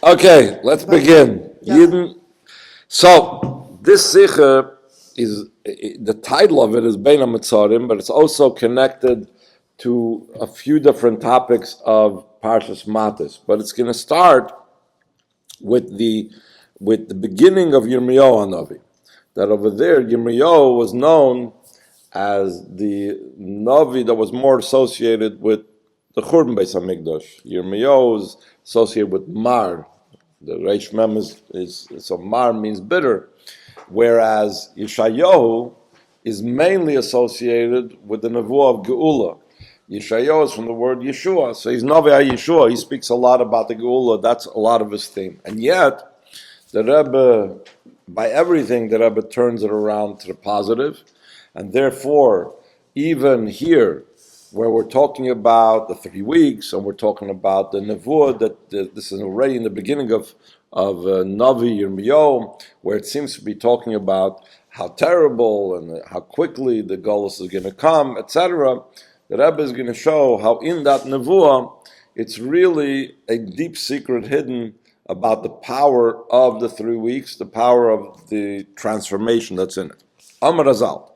Okay, let's begin. So, this Sikha is, the title of it is Bein Hamitzarim, but it's also connected to a few different topics of Parshas Matos. But it's going to start with the beginning of Yirmiyahu Hanavi. That over there, Yirmiyahu was known as the Navi that was more associated with the Churban Beis Hamikdash. Yirmiyahu is associated with Mar. The Reish Mem is so Mar means bitter, whereas Yeshayahu is mainly associated with the Nevuah of Geula. Yeshayahu is from the word Yeshua, so he's Navi Yeshua. He speaks a lot about the Geula. That's a lot of his theme, and yet the Rebbe, by everything, the Rebbe turns it around to the positive, and therefore, even here, where we're talking about the 3 weeks, and we're talking about the Nevuah, that this is already in the beginning of Navi Yirmiyahu, where it seems to be talking about how terrible and how quickly the Golus is going to come, etc. The Rebbe is going to show how in that Nevuah, it's really a deep secret hidden about the power of the 3 weeks, the power of the transformation that's in it. Amar Azal.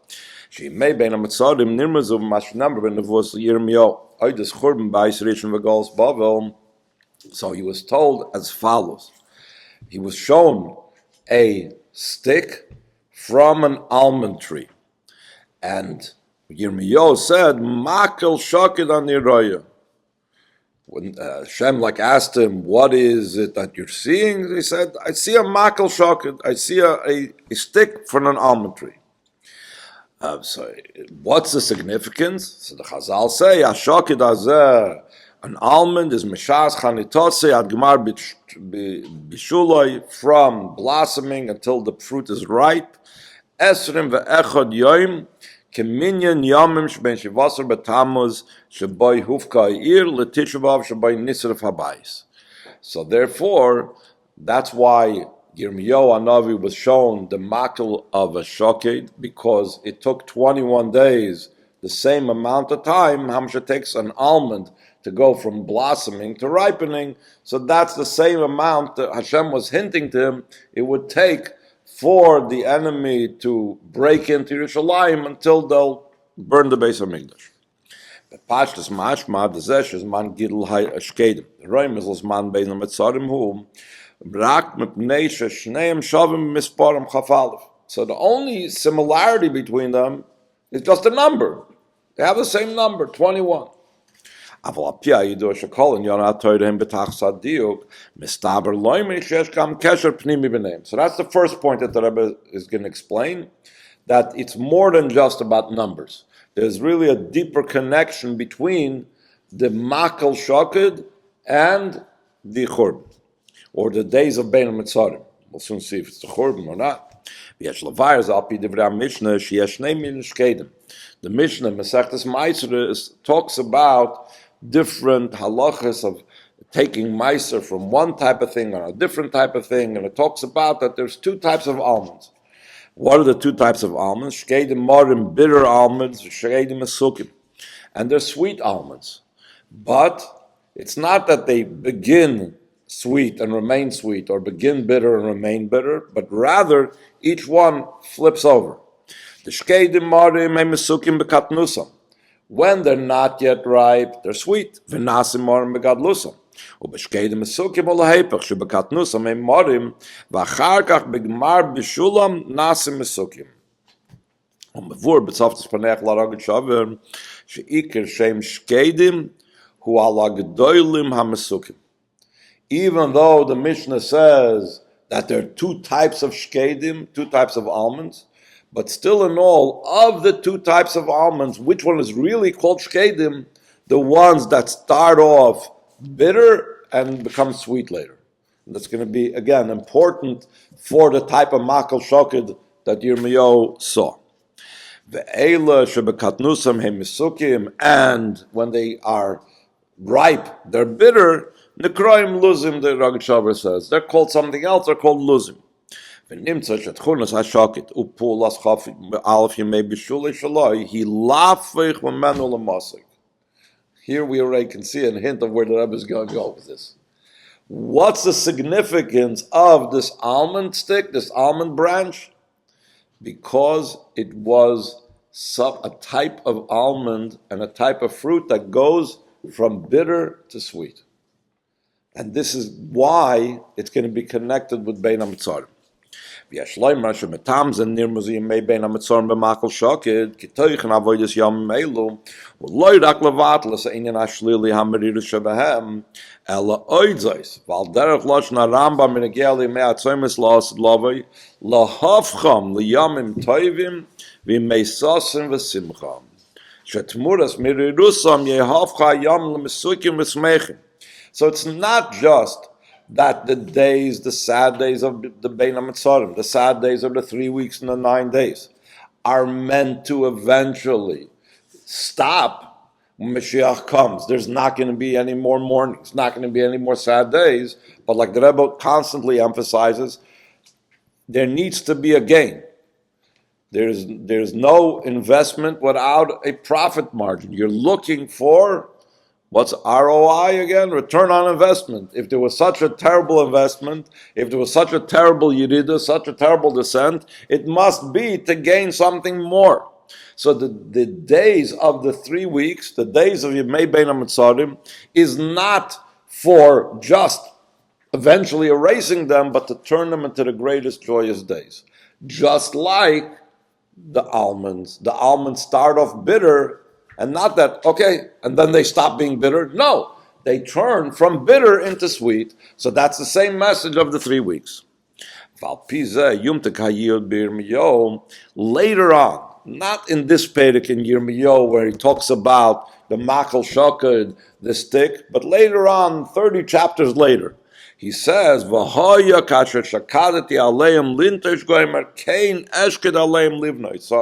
She may be in a Mitzarim nirmazu mash number when the voice Yirmiyahu oides churban ba'is rishon v'golos bavel. So he was told as follows. He was shown a stick from an almond tree, and Yirmiyahu said, "Makel shakid an yiraya." When Hashem asked him, "What is it that you're seeing?" He said, "I see a makel shakid. I see a stick from an almond tree." So, what's the significance? So the Chazal say, "Ashakid hazeh, an almond is mishas chanitose ad gemar bishuloi, from blossoming until the fruit is ripe. Esrim ve'echad yoim keminyan yomim sheben shivasar betamuz sheboi hufka ir letishuvav sheboi nisref habayis." So therefore, that's why Yirmiyahu Hanavi was shown the makel of a shoked, because it took 21 days, the same amount of time how much it takes an almond to go from blossoming to ripening. So that's the same amount that Hashem was hinting to him it would take for the enemy to break into Yerushalayim until they'll burn the Beis Hamikdash. The Parshas mashma dezesh is man gidul hay ashkedim. The roim is man bein hamitzarim hu. So the only similarity between them is just a number. They have the same number, 21. So that's the first point that the Rebbe is going to explain, that it's more than just about numbers. There's really a deeper connection between the Makel Shoked and the Churban, or the days of Bein Hamitzarim. We'll soon see if it's the Churban or not. The Mishnah, Masechtas Meiser, talks about different halachas of taking Meiser from one type of thing or a different type of thing, and it talks about that there's 2 types of almonds. What are the 2 types of almonds? Shkedim morim, bitter almonds, shkedim mesukim. And they're sweet almonds. But it's not that they begin sweet and remain sweet, or begin bitter and remain bitter, but rather each one flips over. The shkedim morim mesukim bekatnusam. When they're not yet ripe, they're sweet. V'nasim morim begadlusam. ובשקדים מסוקים או להיפך שבקטנוסם הם מורים ואחר כך בגמר בשולם נעשים מסוקים. ומבואר בצוות פנח לרגל שובר שעיקר שם שקדים הוא על הגדולים המסוקים. Even though the Mishnah says that there are 2 types of shkedim, 2 types of almonds, but still in all, of the 2 types of almonds, which one is really called shkedim? The ones that start off bitter and become sweet later. And that's going to be, again, important for the type of makel shoked that Yirmiyahu saw. And when they are ripe, they're bitter. Nekroim luzim, the Rogat Shavar says. They're called something else, they're called luzim. Here we already can see a hint of where the Rebbe is going to go with this. What's the significance of this almond stick, this almond branch? Because it was a type of almond and a type of fruit that goes from bitter to sweet. And this is why it's going to be connected with Bein HaMetzarim. ויש לומר שמטעם זה נרמז ימי בין המצרים במאכל שוקד, כי תוכן עבודת ימים אלו, ולא רק לבטל את העניין השלילי המריר שבהם, אלא עוד זאת, ועל דרך לשון הרמב"ם מנגיע לימי הצומס לעשות לוי, להופכם לימים טובים וימי ששון ושמחה. שתמורס מרירוסם יהפכה יום למסוקים ושמחים. So it's not just that the days, the sad days of the Bein HaMetzarim, the sad days of the 3 weeks and the 9 days, are meant to eventually stop when Mashiach comes. There's not going to be any more mournings, not going to be any more sad days, but like the Rebbe constantly emphasizes, there needs to be a gain. There's no investment without a profit margin. You're looking for, what's ROI again? Return on investment. If there was such a terrible investment, if there was such a terrible yirida, such a terrible descent, it must be to gain something more. So the days of the 3 weeks, the days of Yemei Bein HaMetzarim, is not for just eventually erasing them, but to turn them into the greatest joyous days. Just like the almonds. The almonds start off bitter, and not that, okay, and then they stop being bitter. No, they turn from bitter into sweet. So that's the same message of the 3 weeks. Later on, not in this Perek in Yirmiyahu where he talks about the makal shoked, the stick, but later on, 30 chapters later, he says, "V'hoya kasher shakadati aleim lintesh goimer kein eshked aleim livnoi." So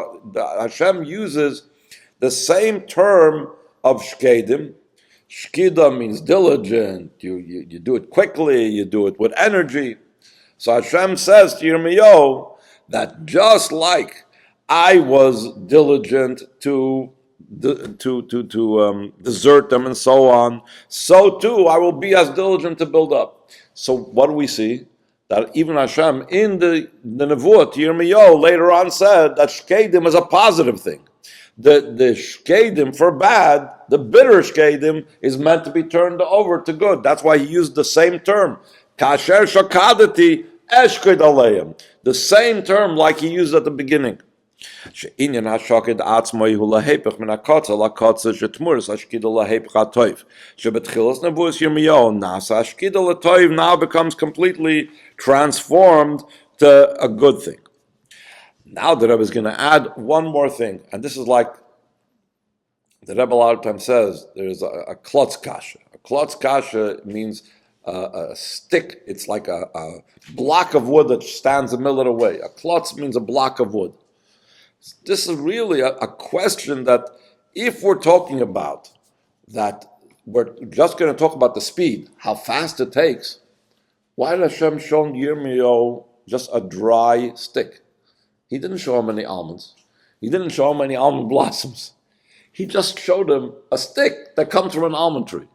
Hashem uses the same term of shkedim. Shkida means diligent. You do it quickly. You do it with energy. So Hashem says to Yirmiyahu that just like I was diligent to desert them and so on, so too I will be as diligent to build up. So what do we see? That even Hashem in the Nevuah, Yirmiyahu later on said that shkedim is a positive thing. The shkedim for bad, the bitter shkedim, is meant to be turned over to good. That's why he used the same term. Kasher shakadati eshked aleim. The same term like he used at the beginning. שעניין השוקד עצמו הוא להיפך מן הקוצר לקוצר שתמורס השקידה להיפך הטוב. שבתחילת נבואת ירמיהו נעשה השקידה לטוב now becomes completely transformed to a good thing. Now the Rebbe is going to add one more thing, and this is like the Rebbe a lot of times says there's a klotz kasha. A klotz kasha means a stick. It's like a block of wood that stands a middle of the way. A klotz means a block of wood. This is really a question that if we're talking about that, we're just going to talk about the speed, how fast it takes. Why did Hashem show Yirmiyahu just a dry stick? He didn't show him any almonds. He didn't show him any almond blossoms. He just showed him a stick that comes from an almond tree.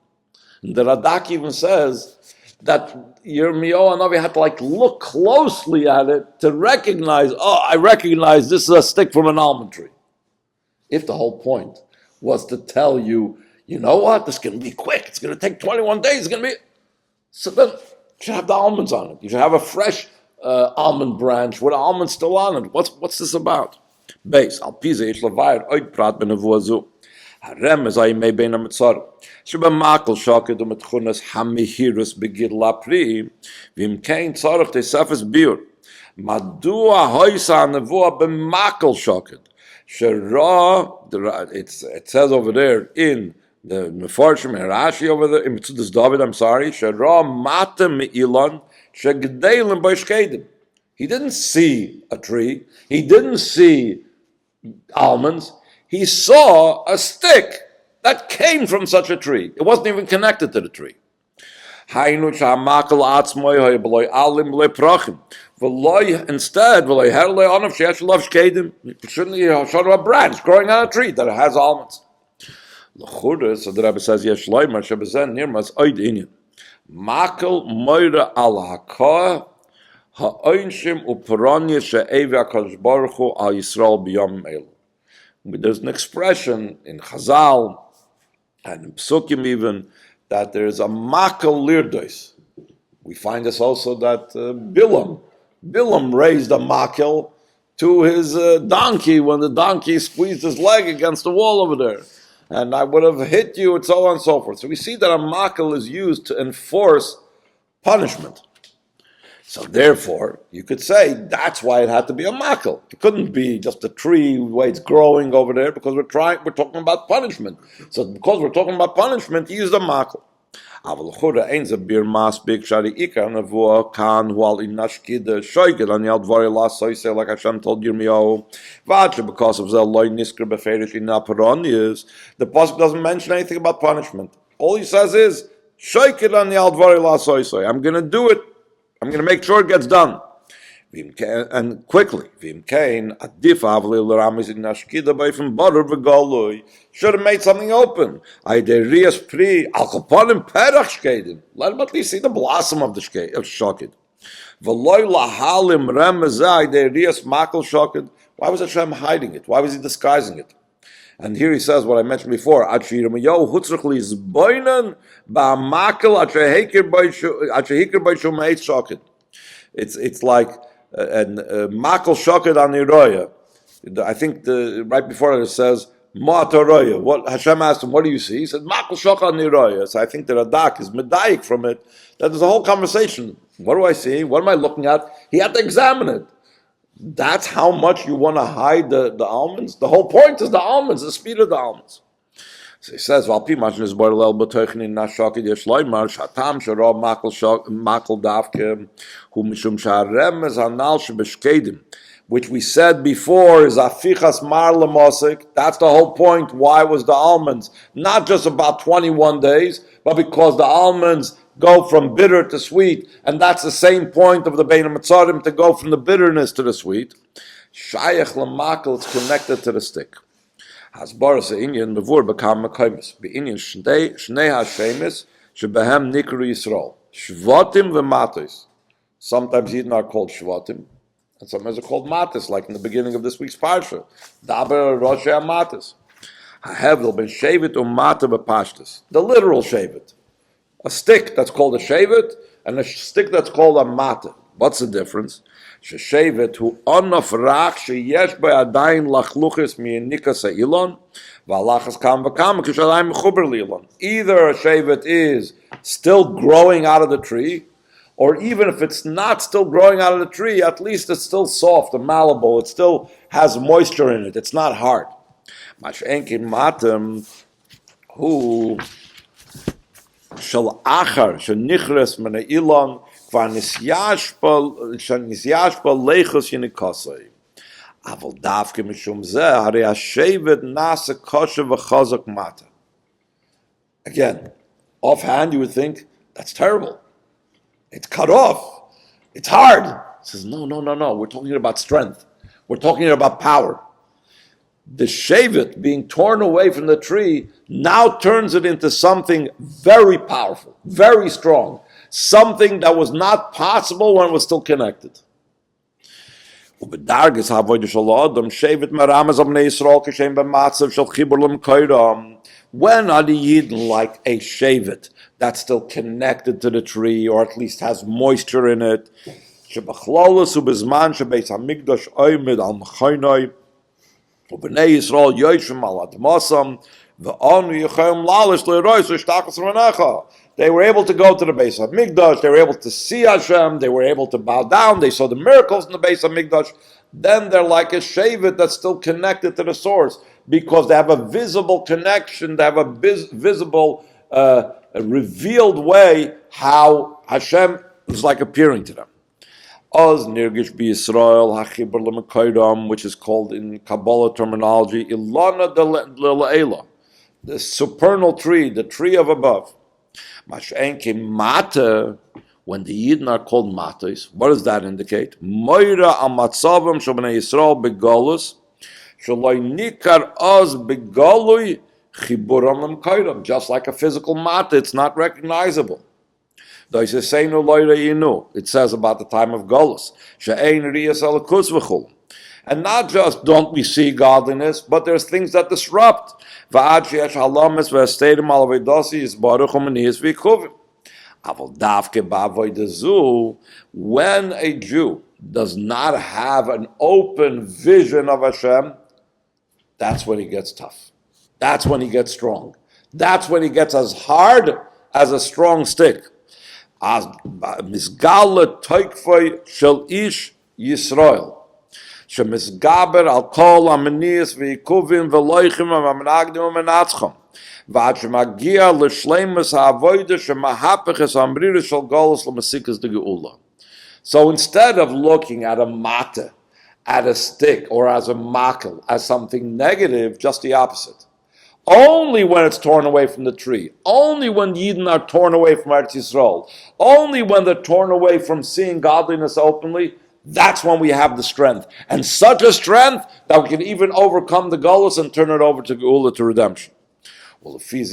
And the Radak even says that Yirmiyahu Hanavi had to look closely at it to recognize, I recognize this is a stick from an almond tree. If the whole point was to tell you, you know what, this is going to be quick, it's going to take 21 days, it's going to be... So then you should have the almonds on it. You should have a fresh almond branch with almonds still on it. What's this about? Beis, al pize ish levayr, oid prat benevuah zu. הרמז הימי בין המצרים, שבמקל שוקד ומתכונס המהירוס בגיל הפרי, ואם כן צורך תספס ביור. מדוע הויסה הנבואה במקל שוקד? שראה, it says over there in the Mefarshim and Rashi over there, in Metzudas David, שראה מטה מאילון, שגדלים בו שקדים. He didn't see a tree, he didn't see almonds, he saw a stick that came from such a tree. It wasn't even connected to the tree. Instead, shouldn't he show a branch growing on a tree that has almonds? So the Rebbe says, Makel moira al hakoah ha'oinshim u'peronya she'evi HaKadosh Baruch Hu al Yisrael b'yom elu. There's an expression in Chazal and in Psukim even that there is a makel lirdos. We find this also that Bilam raised a makel to his donkey when the donkey squeezed his leg against the wall over there. And I would have hit you, and so on and so forth. So we see that a makel is used to enforce punishment. So therefore, you could say that's why it had to be a makel. It couldn't be just a tree the way it's growing over there because we're talking about punishment. So because we're talking about punishment, he used a makel. Like Hashem told Yirmiyahu, because of the pasuk doesn't mention anything about punishment. All he says is, I'm going to do it. I'm going to make sure it gets done. And quickly. Should have made something open. Let him at least see the blossom of the shoked. Why was Hashem hiding it? Why was he disguising it? And here he says what I mentioned before. It's like makel shoked on Yeroya. I think right before it says Ma'ataroya. What Hashem asked him, what do you see? He said makel shoked on Yeroya. So I think the Radak is medayik from it. That there's a whole conversation. What do I see? What am I looking at? He had to examine it. That's how much you want to hide the almonds. The whole point is the almonds, the speed of the almonds. So he says, "Valpi mashnis borlel b'toichin nashakid yeshloimar shatam sharo makel davke hu mishum sharemez hanal shebeshkedim," which we said before is afichas mar lemosik. That's the whole point. Why was the almonds not just about 21 days, but because the almonds go from bitter to sweet, and that's the same point of the Beis Hamikdash, to go from the bitterness to the sweet. Shayach lemakel, it's connected to the stick. Hasbaras inyan mevur bekam mekaymis beinyan shnei hashemis shebehem nikru Yisroel shvatim v'matos. Sometimes Yidden are called shvatim, and sometimes they're called matos, like in the beginning of this week's Parsha. Daber Rosh Matos. Hahevdel ben shevet mata b'pashtas. The literal shevet. A stick that's called a shevet, and a stick that's called a mata. What's the difference? Shevet hu onof rach sheyesh be'adayin lachluchis mi'nika se'ilon v'alachas kam v'kam k'shadayim mechuber li'ilon. Either a shevet is still growing out of the tree, or even if it's not still growing out of the tree, at least it's still soft and malleable. It still has moisture in it. It's not hard. Mash'enkin matam hu shel achar shenichres min ha'ilon kvar nisyash ba leichos yinikasei. Aval davke mishum zeh harei hashevet nasa kosher v'chazak mata. Again, offhand you would think that's terrible. It's cut off. It's hard. He says no. We're talking about strength. We're talking about power. The shevet being torn away from the tree now turns it into something very powerful, very strong, something that was not possible when it was still connected. When are the Yidden like a shevet that's still connected to the tree, or at least has moisture in it? Ubnei Yisrael yoyshim al admasam ve'anu yechem lalish le'rois v'shtachas renecha. They were able to go to the Beis Hamikdash. They were able to see Hashem. They were able to bow down. They saw the miracles in the Beis Hamikdash. Then they're like a shevet that's still connected to the source because they have a visible connection. They have a visible, a revealed way how Hashem is like appearing to them. Oz nirgish bi Yisrael hachiber lemekayram, which is called in Kabbalah terminology ilana le'ela, the supernal tree, the tree of above. Mash'enke mata, when the Yidden are called matos, what does that indicate? Moira al matzavam shel bnei Yisrael begolus shaloi nikar oz begolui chiburam lemekayram. Just like a physical mata, it's not recognizable. It says about the time of Golus. And not just don't we see godliness, but there's things that disrupt. When a Jew does not have an open vision of Hashem, that's when he gets tough. That's when he gets strong. That's when he gets as hard as a strong stick. As misgal toikfoi shel ish Yisroel, shemisgaber al kol amenias veikuvim veloichim v'amenagdim v'menatzchom, v'ad shemagia l'shleimus ha'avoida shemahapeches amriris shel Golus l'masikas de geula. So instead of looking at a mata, at a stick, or as a makel, as something negative, just the opposite. Only when it's torn away from the tree, only when Yidden are torn away from Eretz Yisroel, only when they're torn away from seeing godliness openly, that's when we have the strength. And such a strength that we can even overcome the Golus and turn it over to Geula, to redemption. Well, that's why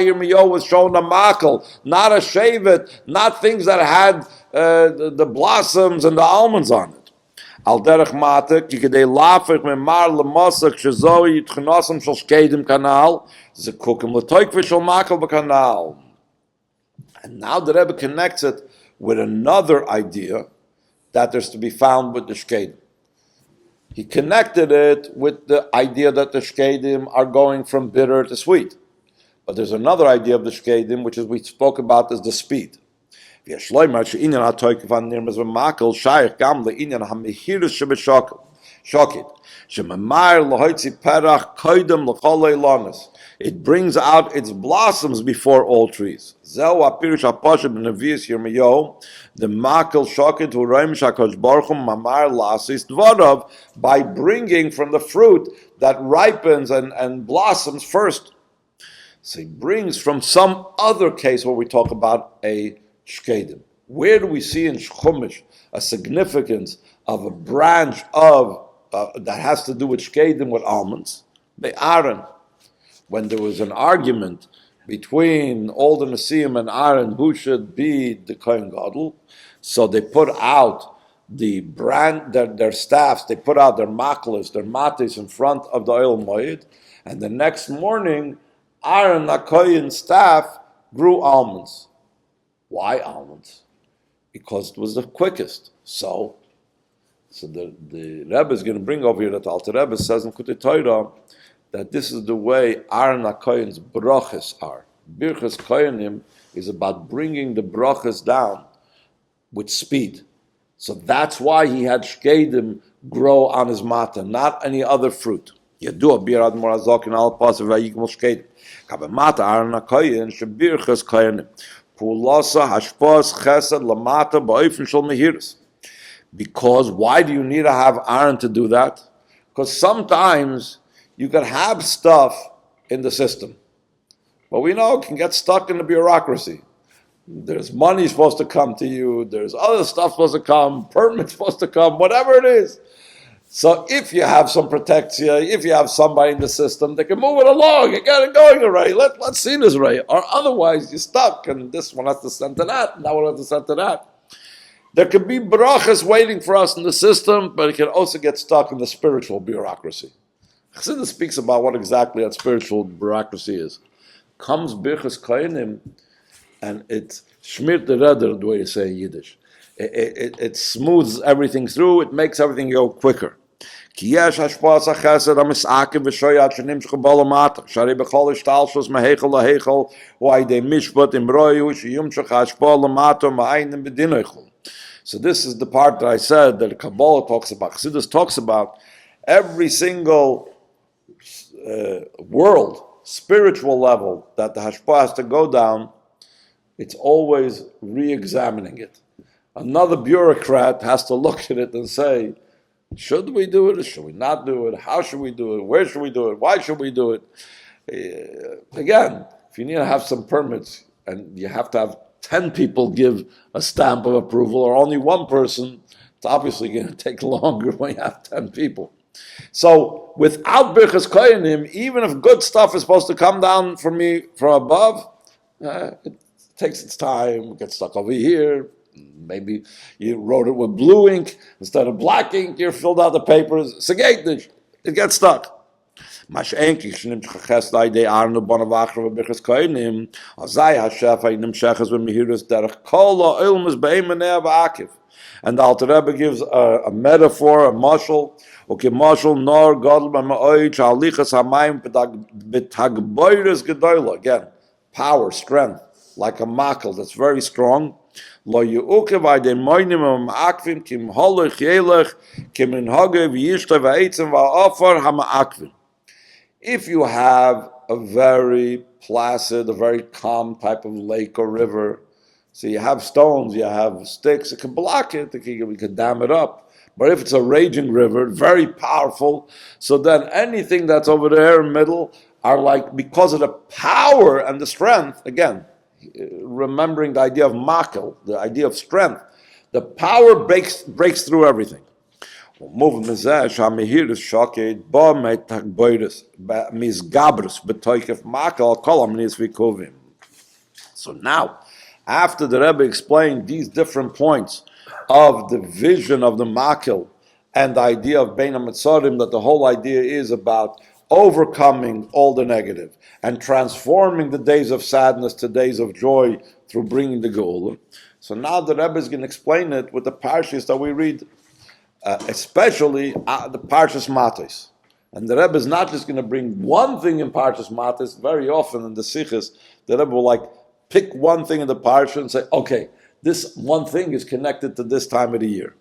Yirmiyahu was shown a makel, not a shevet, not things that had the blossoms and the almonds on it. Al derech matek, yikadei lafich memar lemosak shezoi yitchnosam shel shkedim kanal, zekukim letoikvish shel makel b'kanal. And now the Rebbe connects it with another idea that there's to be found with the shkedim. He connected it with the idea that the shkedim are going from bitter to sweet. But there's another idea of the shkedim, which is we spoke about as the speed. And now the it brings out its blossoms before all trees. The makel shoket u'roim shakosh baruch hu mamar lasis dvarav, by bringing from the fruit that ripens and blossoms first. So he brings from some other case where we talk about a shkedim. Where do we see in Chumash a significance of a branch of that has to do with shkedim, with almonds? By Aaron, when there was an argument between all the Nesiim and Aaron who should be the Kohen Gadol, so they put out the brand, their staffs, they put out their maklas, their matis in front of the oil moed, and the next morning, Aaron, the Kohen's staff, grew almonds. Why almonds? Because it was the quickest. So the Rebbe is going to bring over here that Alter Rebbe says in Kutei Torah that this is the way Aaron HaKohen's brachas are. Birchas Kohenim is about bringing the brachas down with speed. So that's why he had shkedim grow on his mata, not any other fruit. Yadua birad morazok in al pasav vayikmol shkedim. Kabemata Aaron HaKohen shebirchas Kohenim. Pulasa hashpas chesed lamata ba'ofen shel mehiras. Because why do you need to have Aaron to do that? Because sometimes you can have stuff in the system, but we know it can get stuck in the bureaucracy. There's money supposed to come to you, there's other stuff supposed to come, permits supposed to come, whatever it is. So if you have some protection, if you have somebody in the system, they can move it along, you get it going already, let's see this right. Or otherwise you're stuck, and this one has to send to that, and that one has to send to that. There could be brachas waiting for us in the system, but it can also get stuck in the spiritual bureaucracy. Chassidus speaks about what exactly that spiritual bureaucracy is. Comes Birchas Kohenim, and it schmiert the rudder, the way you say in Yiddish. It smooths everything through, it makes everything go quicker. Ki yesh hashpas hachesed hamisakev v'shoyat shenimshchu b'olamata, sharei b'chol ishtalshus mehechel lahechel, u'aydei mishpat imroyu, sheyumshach hashpa lamata ma'aynim b'dinoichel. So this is the part that I said that Kabbalah talks about. Chassidus talks about every single world, spiritual level that the hashpah has to go down. It's always re-examining it. Another bureaucrat has to look at it and say, should we do it or should we not do it? How should we do it? Where should we do it? Why should we do it? Again, if you need to have some permits and you have to have 10 people give a stamp of approval or only one person, it's obviously going to take longer when you have 10 people. So without Birchas Koyanim, even if good stuff is supposed to come down from me from above, it takes its time, it gets stuck over here. Maybe you wrote it with blue ink instead of black ink, you filled out the papers, it gets stuck. And the Alter Rebbe gives a metaphor, a mashal. Again, power, strength, like a makel that's very strong. If you have a very placid, a very calm type of lake or river, so you have stones, you have sticks, it can block it, we can dam it up. But if it's a raging river, very powerful, so then anything that's over there in the middle are like, because of the power and the strength, again, remembering the idea of makel, the idea of strength, the power breaks through everything. So now, after the Rebbe explained these different points of the vision of the makel and the idea of Bein HaMetzarim, that the whole idea is about overcoming all the negative and transforming the days of sadness to days of joy through bringing the Geula. So now the Rebbe is going to explain it with the Parshas that we read, especially the Parshas Matos. And the Rebbe is not just going to bring one thing in Parshas Matos. Very often in the Sichos, the Rebbe will pick one thing in the Parsha and say, okay, this one thing is connected to this time of the year.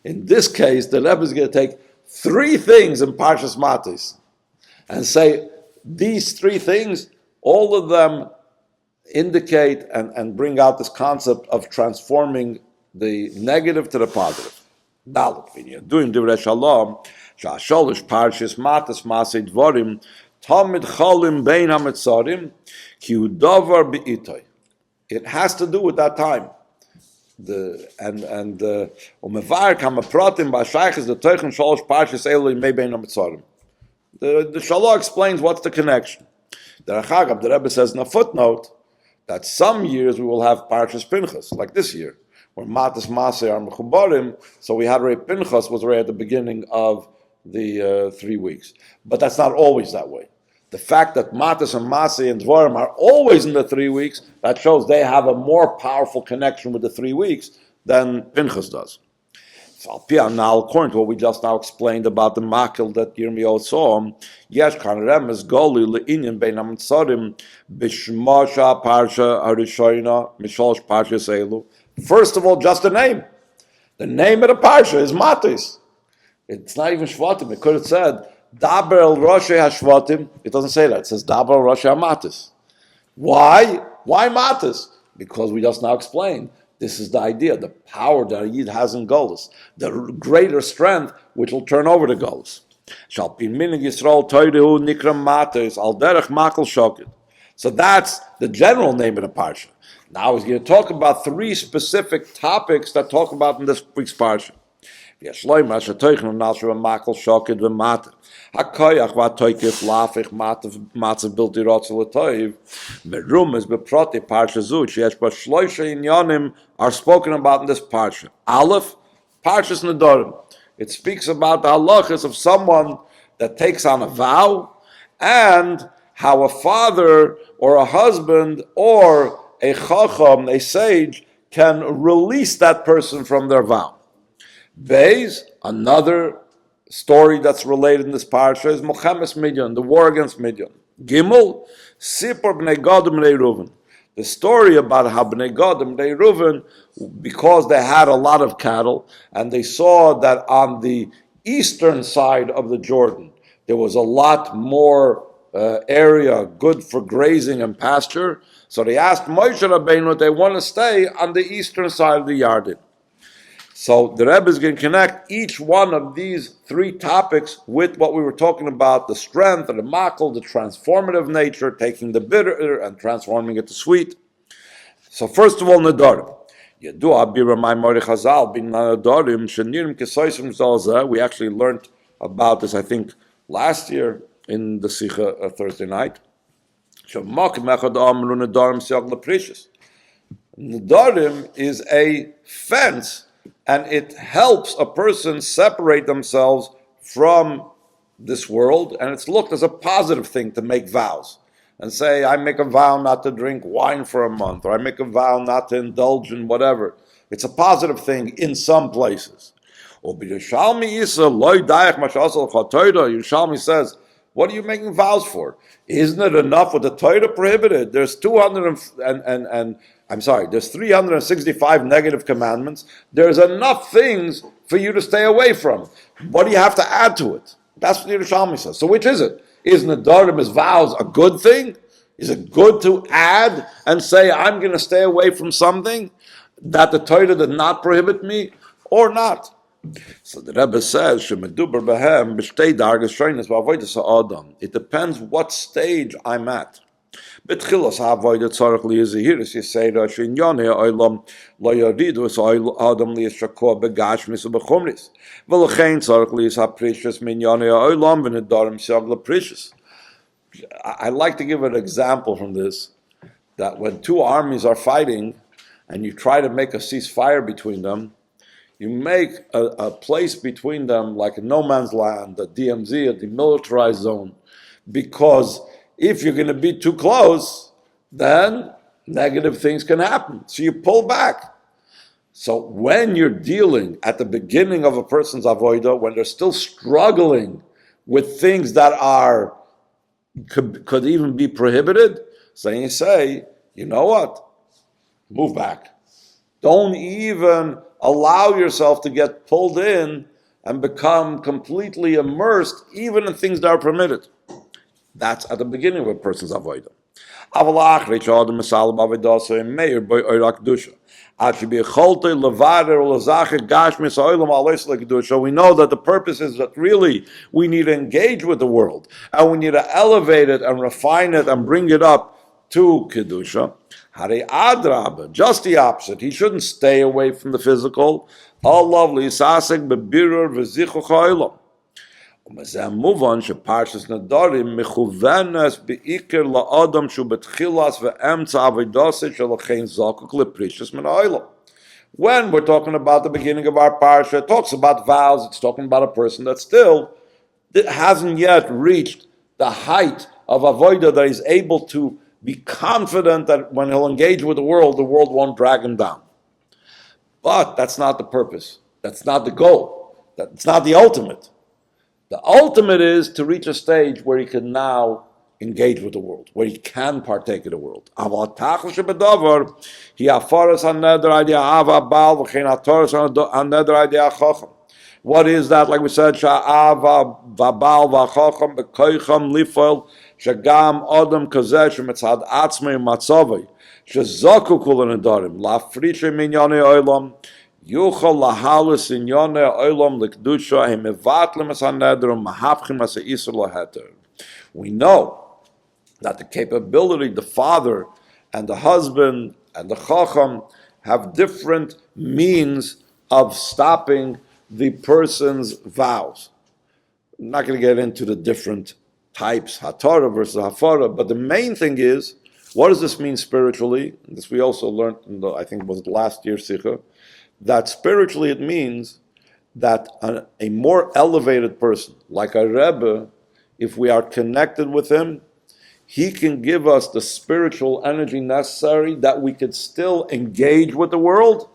In this case, the Rebbe is going to take three things in Parshas Matos and say, these three things, all of them indicate and bring out this concept of transforming the negative to the positive. Doing Divrei Shalom, Sha'asholish Parshas Matos Masei Dvorim, Tamid Cholim Bein HaMetzarim, Ki Hu Davar Be'itoi. It has to do with that time. The Shalom explains what's the connection. The Rebbe says in a footnote that some years we will have Parshas Pinchas, like this year, where Matas Masei are Mechubarim, so we had already Pinchas was already at the beginning of the 3 weeks. But that's not always that way. The fact that Matas and Masei and Dvorim are always in the 3 weeks, that shows they have a more powerful connection with the 3 weeks than Pinchas does. So now, according to what we just now explained about the makel that Yirmiyahu saw, Yesh kan remes goli le'inyan bein hamitzarim b'shmasha parsha harishayna mishalosh parshas elu. First of all, just the name. The name of the parsha is Matos. It's not even Shvatim. It could have said Daber el Roshei HaShvatim. It doesn't say that. It says Daber el Roshei HaMatos. Why? Why Matos? Because we just now explained. This is the idea, the power that a Yid has in Golus, the greater strength which will turn over to Golus. So that's the general name of the Parsha. Now he's going to talk about 3 specific topics that talk about in this week's Parsha. Hakoyach v'atoykif lafich matzav bilti rotzel l'toiv. Merumas beproti parsha zu sheyesh ba shloisha inyanim are spoken about in this parsha. Aleph, Parshas Nedarim. It speaks about the halachas of someone that takes on a vow and how a father or a husband or a chacham, a sage, can release that person from their vow. Beis, another story that's related in this parsha is Mochemes Midyan, the war against Midyan. Gimel, Sipor Bnei Gad and Reuven. The story about how Bnei Gad and Reuven, because they had a lot of cattle, and they saw that on the eastern side of the Jordan, there was a lot more area good for grazing and pasture. So they asked Moshe Rabbeinu if they want to stay on the eastern side of the Yarden. So the Rebbe is going to connect each one of these 3 topics with what we were talking about, the strength and the makel, the transformative nature, taking the bitter and transforming it to sweet. So first of all, Nedarim. We actually learned about this, I think, last year in the Sikha Thursday night. Nedarim is a fence, and it helps a person separate themselves from this world, and it's looked as a positive thing to make vows and say, I make a vow not to drink wine for a month, or I make a vow not to indulge in whatever. It's a positive thing in some places. Yerushalmi says, what are you making vows for? Isn't it enough what the Torah prohibited? There's 365 negative commandments. There's enough things for you to stay away from. What do you have to add to it? That's what Yerushalmi says. So which is it? Is Nedarim, his vows, a good thing? Is it good to add and say, I'm going to stay away from something that the Torah did not prohibit me, or not? So the Rebbe says, it depends what stage I'm at. I like to give an example from this, that when two armies are fighting and you try to make a ceasefire between them, you make a place between them like a no man's land, a DMZ, a demilitarized zone, because if you're going to be too close, then negative things can happen. So you pull back. So when you're dealing at the beginning of a person's avodah, when they're still struggling with things that are could even be prohibited, so you say, you know what? Move back. Don't even allow yourself to get pulled in and become completely immersed, even in things that are permitted. That's at the beginning of a person's avodah. We know that the purpose is that really we need to engage with the world, and we need to elevate it and refine it and bring it up to Kedusha. Hare Adrab, just the opposite. He shouldn't stay away from the physical. All lovely. Move on. Parshas Nedarim mechuvenes beikir laadam shu betchilas ve'emtza avodase shelachein zakuk leprishus min ha'olam. When we're talking about the beginning of our parsha, it talks about vows. It's talking about a person that hasn't yet reached the height of avodah that he's able to be confident that when he'll engage with the world won't drag him down. But that's not the purpose. That's not the goal. That's not the ultimate. The ultimate is to reach a stage where he can now engage with the world, where he can partake of the world. What is that? Like we said, sha'ava v'bal v'chacham b'koicham lifol shagam adam kazeh shemitzad atzmei matzavei shezaku kul nedarim lafrishe minyane olam yuchal lahalus inyane olam lekdusha hemivatlim as hanedrim mahapchim as isur laheter. We know that the capability, the father and the husband and the chacham have different means of stopping the person's vows. I'm not going to get into the different types, hatara versus hafara, but the main thing is, what does this mean spiritually? And this we also learned in I think it was last year's sikha, that spiritually it means that a more elevated person, like a Rebbe, if we are connected with him, he can give us the spiritual energy necessary that we could still engage with the world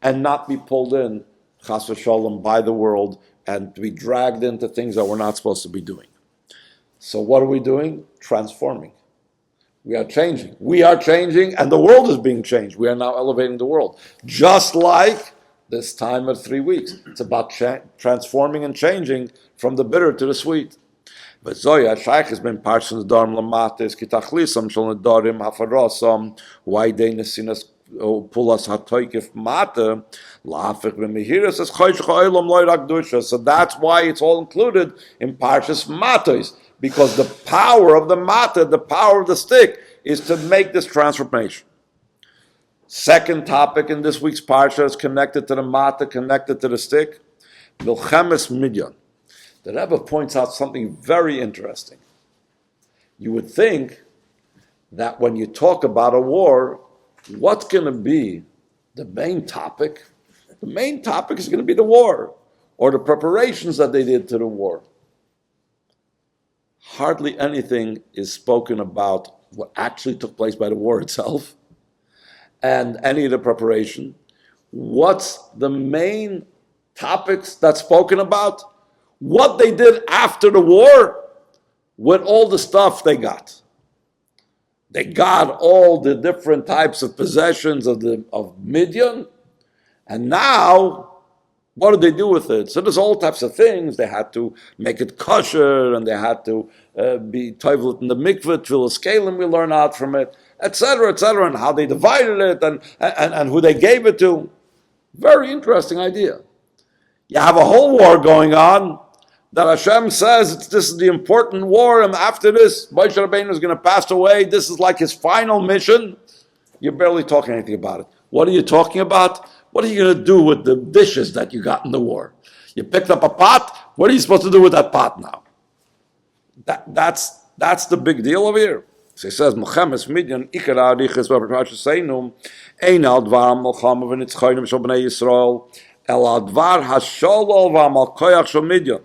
and not be pulled in chas v'shalom by the world and to be dragged into things that we're not supposed to be doing. So what are we doing? Transforming. We are changing. We are changing, and the world is being changed. We are now elevating the world. Just like this time of 3 weeks. It's about transforming and changing from the bitter to the sweet. But Zoya Shaykh has been Parshas Nedarim Lamatis Kitachlisam Shal Nedarim Hafarosam Why They Nesinas Pulas Hatoykif Mata Lafik Remihiras as Chayshach Olam Loirak Dusha. So that's why it's all included in Parshas Matos, because the power of the mata, the power of the stick, is to make this transformation. Second topic in this week's Parsha is connected to the mata, connected to the stick. Milchemes Midyan. the Rebbe points out something very interesting. You would think that when you talk about a war, what's going to be the main topic? The main topic is going to be the war, or the preparations that they did to the war. Hardly anything is spoken about what actually took place by the war itself, and any of the preparation. What's the main topics that's spoken about? What they did after the war with all the stuff they got. They got all the different types of possessions of Midyan, and now, what did they do with it? So there's all types of things. They had to make it kosher, and they had to be toivelet in the mikveh, tefillah scalim we learn out from it, etc., and how they divided it, and who they gave it to. Very interesting idea. You have a whole war going on that Hashem says this is the important war, and after this, Moshe Rabbeinu is going to pass away. This is like his final mission. You're barely talking anything about it. What are you talking about? What are you going to do with the dishes that you got in the war? You picked up a pot. What are you supposed to do with that pot now? That's the big deal over here. So he says, Mochemes Midyan, Ikar Arichas, Parshas Seinum, Ein al dvar Melchama v'nitzchayim shel bnei Yisrael, el al dvar hasholol v'amal koyach shel Midyan.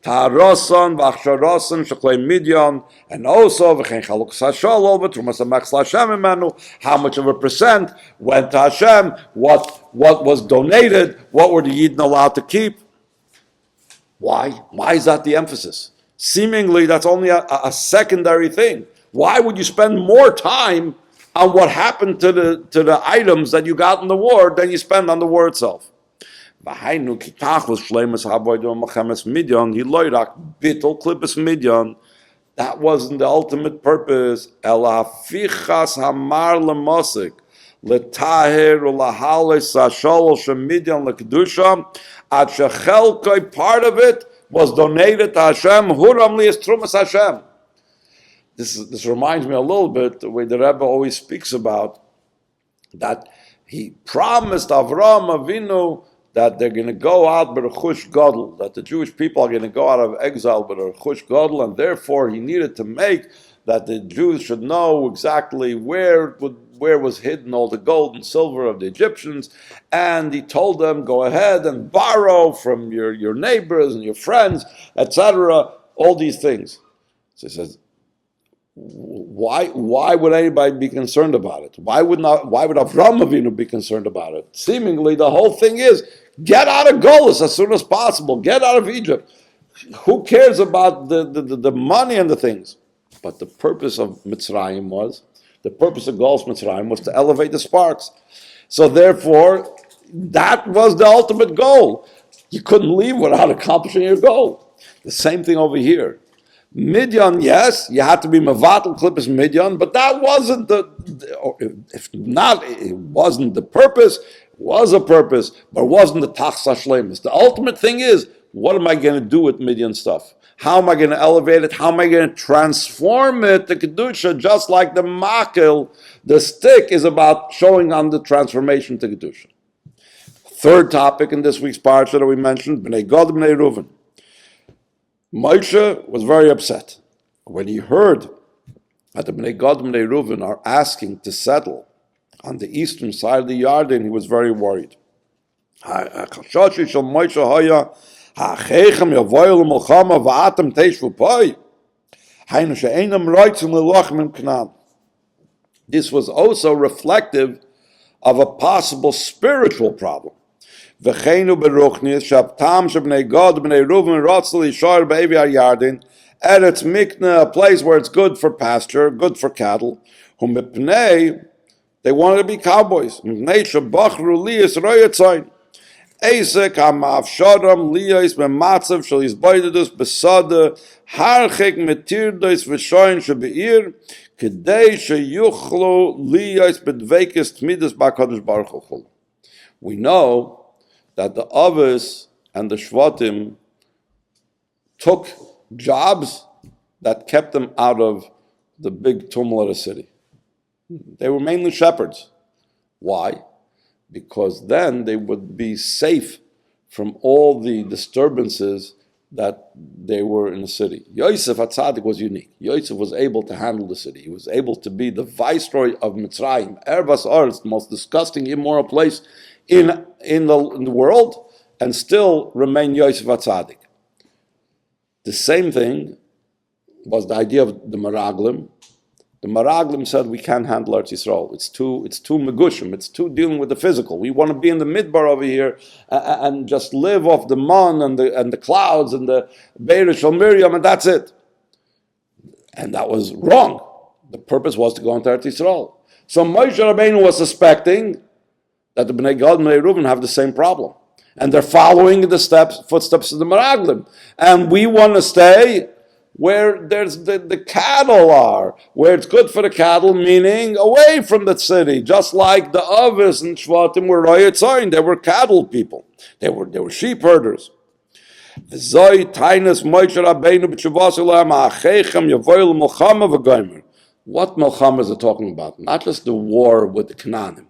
Ta'arosan v'achsharasan sheklei Midyan, and also v'chein chalukas hasholol v'trumas ha'machs Hashem imenu, how much of a percent went to Hashem, what was donated, what were the Yidden allowed to keep. Why? Why is that the emphasis? Seemingly, that's only a secondary thing. Why would you spend more time on what happened to the items that you got in the war than you spend on the war itself? That wasn't the ultimate purpose. Part of it was donated to Hashem. Huram li trumas Hashem. This reminds me a little bit the way the Rebbe always speaks about that he promised Avraham Avinu that they're going to go out with a chush gadol, that the Jewish people are going to go out of exile with a chush gadol, and therefore he needed to make that the Jews should know exactly where was hidden all the gold and silver of the Egyptians, and he told them, go ahead and borrow from your neighbors and your friends, etc., all these things. So he says, why would anybody be concerned about it? Why would Avraham Avinu be concerned about it? Seemingly the whole thing is, get out of Golus as soon as possible, get out of Egypt. Who cares about the money and the things? But the purpose of Mitzrayim the purpose of Golus Mitzrayim was to elevate the sparks. So therefore, that was the ultimate goal. You couldn't leave without accomplishing your goal. The same thing over here. Midyan, yes, you had to be Mavatal Klippas Midyan, but that wasn't it wasn't the purpose. It was a purpose, but it wasn't the Tachsa Shlemus. The ultimate thing is, what am I going to do with Midyan stuff? How am I going to elevate it? How am I going to transform it to Kedusha, just like the makil, the stick is about showing on the transformation to Kedusha. Third topic in this week's Parsha that we mentioned, Bnei Gad and Reuven. Moshe was very upset when he heard that the Bnei Gad and Reuven are asking to settle on the eastern side of the Yarden. He was very worried. This was also reflective of a possible spiritual problem. V'cheinu beruchnis shaptam shebnei Gad bnei Reuven rotzli yishar be'evi hayardin Eretz Mikna, a place where it's good for pasture, good for cattle. Humipnei, they wanted to be cowboys. Mipnei shabachru liyas royatzayin. Eisek ha'ma'afsharam liyas be'matzav shel yizbaydedus besada harchik metirdois v'shoyin shebe'ir kedei sheyuchlu liyas bedveikis tmidas ba'kadosh baruch hu. We know that the Avos and the Shvatim took jobs that kept them out of the big tumult of the city. They were mainly shepherds. Why? Because then they would be safe from all the disturbances that they were in the city. Yosef HaTzadik was unique. Yosef was able to handle the city. He was able to be the viceroy of Mitzrayim, Eretz Yisroel, the most disgusting, immoral place in the world, and still remain Yosef HaTzadik. The same thing was the idea of the Meraglim. The Meraglim said we can't handle Eretz Yisroel. It's too megushim. It's too dealing with the physical. We want to be in the midbar over here and just live off the man and the clouds and the Be'er Shel Miriam, and that's it. And that was wrong. The purpose was to go into Eretz Yisroel. So Moshe Rabbeinu was suspecting that the Bnei Gad and Reuven have the same problem, and they're following the footsteps of the Meraglim. And we want to stay where there's the cattle are, where it's good for the cattle, meaning away from the city, just like the Avis and Shvatim were Rayetzayin. They were cattle people. They were sheep herders. What Melchama is it talking about? Not just the war with the Canaan,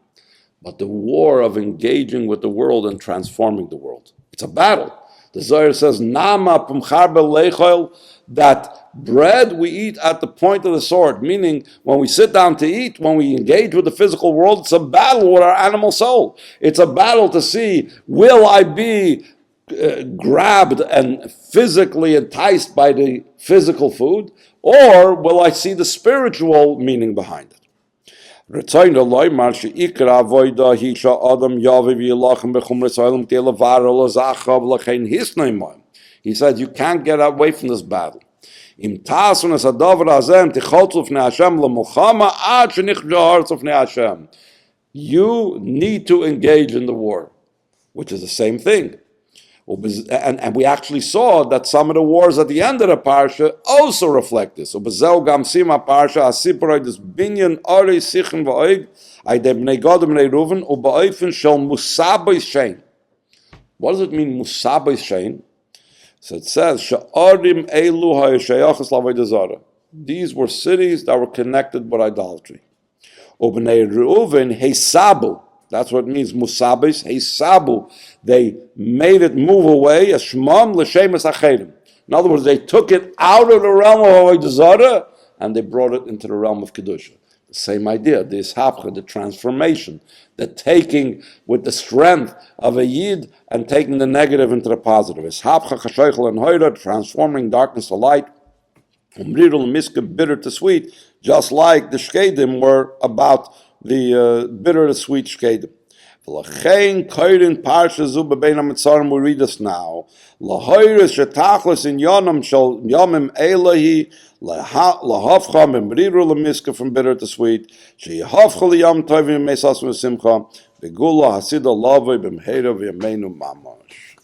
but the war of engaging with the world and transforming the world. It's a battle. The Zohar says, Nama pumchar belechoil, that bread we eat at the point of the sword, meaning when we sit down to eat, when we engage with the physical world, it's a battle with our animal soul. It's a battle to see, will I be grabbed and physically enticed by the physical food, or will I see the spiritual meaning behind it? He said, you can't get away from this battle. You need to engage in the war, which is the same thing. And we actually saw that some of the wars at the end of the Parsha also reflect this. What does it mean, Musabay Shein? So it says, these were cities that were connected with idolatry. That's what it means, Musabis, Heisabu. They made it move away, Ashmam l'shemes acherim. In other words, they took it out of the realm of Avodah Zarah and they brought it into the realm of Kedusha. The same idea, the ishapcha, the transformation, the taking with the strength of a yid and taking the negative into the positive. Ishapcha, chashaychel, and hoira, transforming darkness to light. Umrirul and miska, bitter to sweet, just like the shkedim were about the bitter to sweet shkedim. V'lachein koirin Parsha zu bebein ha-Mitzarim, we read this now. Lahoiris shetachlis in yonam shel yomim elahi lahafcha memriru lemiska, from bitter to sweet. Sheyahafcha liyam tovim meisas v'simcha v'gula hasida lavoi b'mheira v'yameinu mamash.